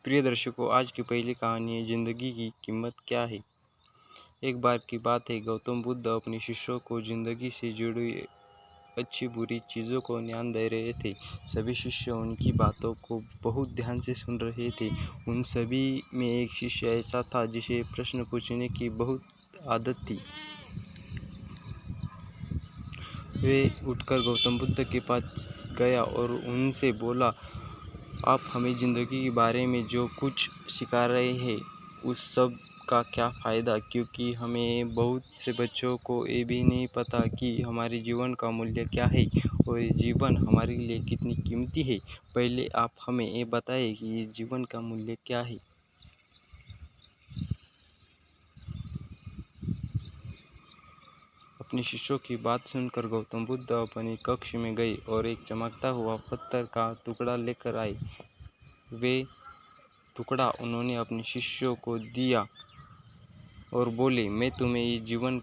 प्रिय दर्शकों, आज की पहली कहानी है जिंदगी की कीमत क्या है। एक बार की बात है, गौतम बुद्ध अपने शिष्यों को जिंदगी से जुड़ी अच्छी बुरी चीज़ों को ज्ञान दे रहे थे। सभी शिष्य उनकी बातों को बहुत ध्यान से सुन रहे थे। उन सभी में एक शिष्य ऐसा था जिसे प्रश्न पूछने की बहुत आदत थी। वे उठकर गौतम बुद्ध के पास गया और उनसे बोला, आप हमें ज़िंदगी के बारे में जो कुछ सिखा रहे हैं उस सब का क्या फ़ायदा, क्योंकि हमें बहुत से बच्चों को ये भी नहीं पता कि हमारे जीवन का मूल्य क्या है और ये जीवन हमारे लिए कितनी कीमती है। पहले आप हमें ये बताएं कि इस जीवन का मूल्य क्या है। अपने शिष्यों की बात सुनकर गौतम बुद्ध अपने कक्ष में गए और एक चमकता हुआ पत्थर का टुकड़ा लेकर आए। वे टुकड़ा उन्होंने अपने शिष्यों को दिया और बोले, मैं तुम्हें इस जीवन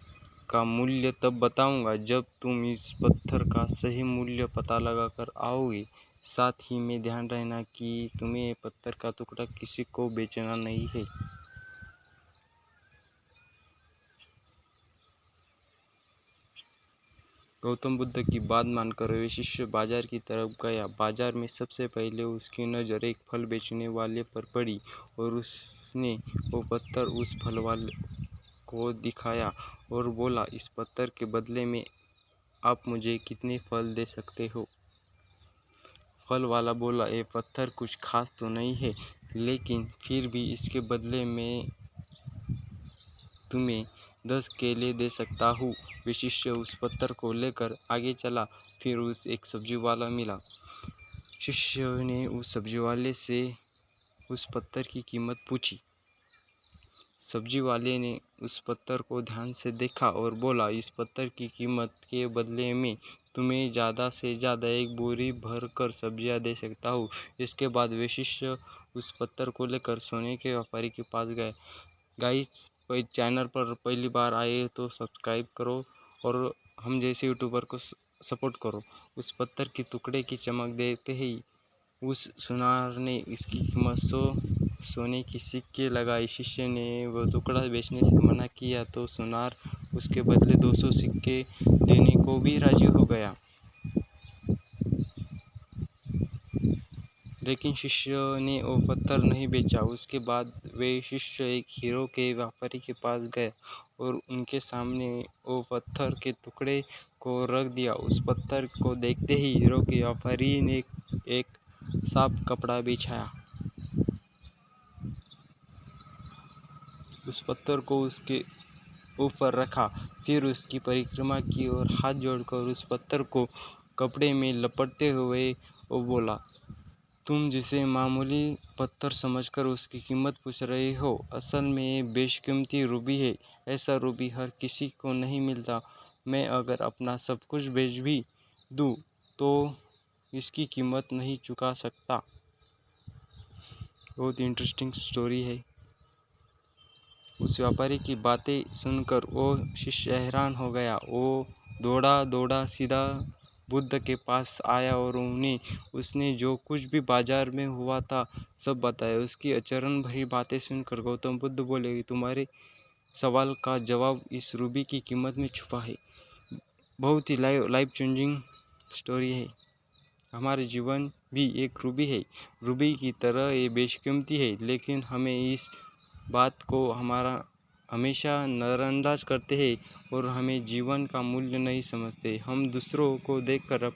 का मूल्य तब बताऊंगा जब तुम इस पत्थर का सही मूल्य पता लगा कर आओगे। साथ ही में ध्यान रखना कि तुम्हें ये पत्थर का टुकड़ा किसी को बेचना नहीं है। गौतम बुद्ध की बात मानकर वे शिष्य बाजार की तरफ गया। बाजार में सबसे पहले उसकी नज़र एक फल बेचने वाले पर पड़ी और उसने वो पत्थर उस फल वाले को दिखाया और बोला, इस पत्थर के बदले में आप मुझे कितने फल दे सकते हो। फल वाला बोला, ये पत्थर कुछ खास तो नहीं है, लेकिन फिर भी इसके बदले में तुम्हें 10 केले दे सकता हूँ। वे शिष्य उस पत्थर को लेकर आगे चला। फिर उस एक सब्जी वाला मिला। शिष्य ने उस सब्जी वाले से उस पत्थर की कीमत पूछी। सब्जी वाले ने उस पत्थर को ध्यान से देखा और बोला, इस पत्थर की कीमत के बदले में तुम्हें ज़्यादा से ज़्यादा एक बोरी भर कर सब्जियाँ दे सकता हूँ। इसके बाद वे शिष्य उस पत्थर को लेकर सोने के व्यापारी के पास गए। गाइस, चैनल पर पहली बार आए तो सब्सक्राइब करो और हम जैसे यूट्यूबर को सपोर्ट करो। उस पत्थर के टुकड़े की चमक देते ही उस सुनार ने इसकी कीमत 100 सोने की सिक्के लगाई। शिष्य ने वो टुकड़ा बेचने से मना किया तो सुनार उसके बदले 200 सिक्के देने को भी राजी हो गया। लेकिन शिष्य ने वो पत्थर नहीं बेचा। उसके बाद वे शिष्य एक हीरो के व्यापारी के पास गए और उनके सामने वो पत्थर के टुकड़े को रख दिया। उस पत्थर को देखते ही हीरो के व्यापारी ने एक साफ कपड़ा बिछाया, उस पत्थर को उसके ऊपर रखा, फिर उसकी परिक्रमा की और हाथ जोड़कर उस पत्थर को कपड़े में लपेटते हुए वो बोला, तुम जिसे मामूली पत्थर समझकर उसकी कीमत पूछ रहे हो, असल में ये बेशकीमती रूबी है। ऐसा रूबी हर किसी को नहीं मिलता। मैं अगर अपना सब कुछ बेच भी दूँ तो इसकी कीमत नहीं चुका सकता। बहुत इंटरेस्टिंग स्टोरी है। उस व्यापारी की बातें सुनकर वो शिष्य हैरान हो गया। वो दौड़ा दौड़ा सीधा बुद्ध के पास आया और उसने जो कुछ भी बाजार में हुआ था सब बताया। उसकी अचरज भरी बातें सुनकर गौतम बुद्ध बोले, तुम्हारे सवाल का जवाब इस रूबी की कीमत में छुपा है। बहुत ही लाइफ चेंजिंग स्टोरी है। हमारे जीवन भी एक रूबी है। रूबी की तरह ये बेशकीमती है, लेकिन हमें इस बात को हमेशा नज़रअंदाज करते हैं और हमें जीवन का मूल्य नहीं समझते। हम दूसरों को देखकर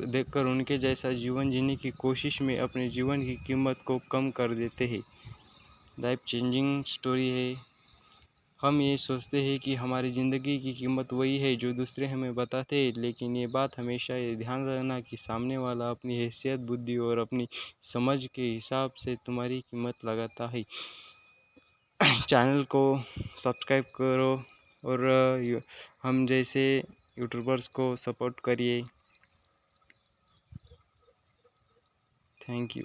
देखकर उनके जैसा जीवन जीने की कोशिश में अपने जीवन की कीमत को कम कर देते हैं। लाइफ चेंजिंग स्टोरी है। हम ये सोचते हैं कि हमारी ज़िंदगी की कीमत वही है जो दूसरे हमें बताते हैं, लेकिन ये बात हमेशा ये ध्यान रखना कि सामने वाला अपनी हैसियत, बुद्धि और अपनी समझ के हिसाब से तुम्हारी कीमत लगाता है। चैनल को सब्सक्राइब करो और हम जैसे यूट्यूबर्स को सपोर्ट करिए। Thank you.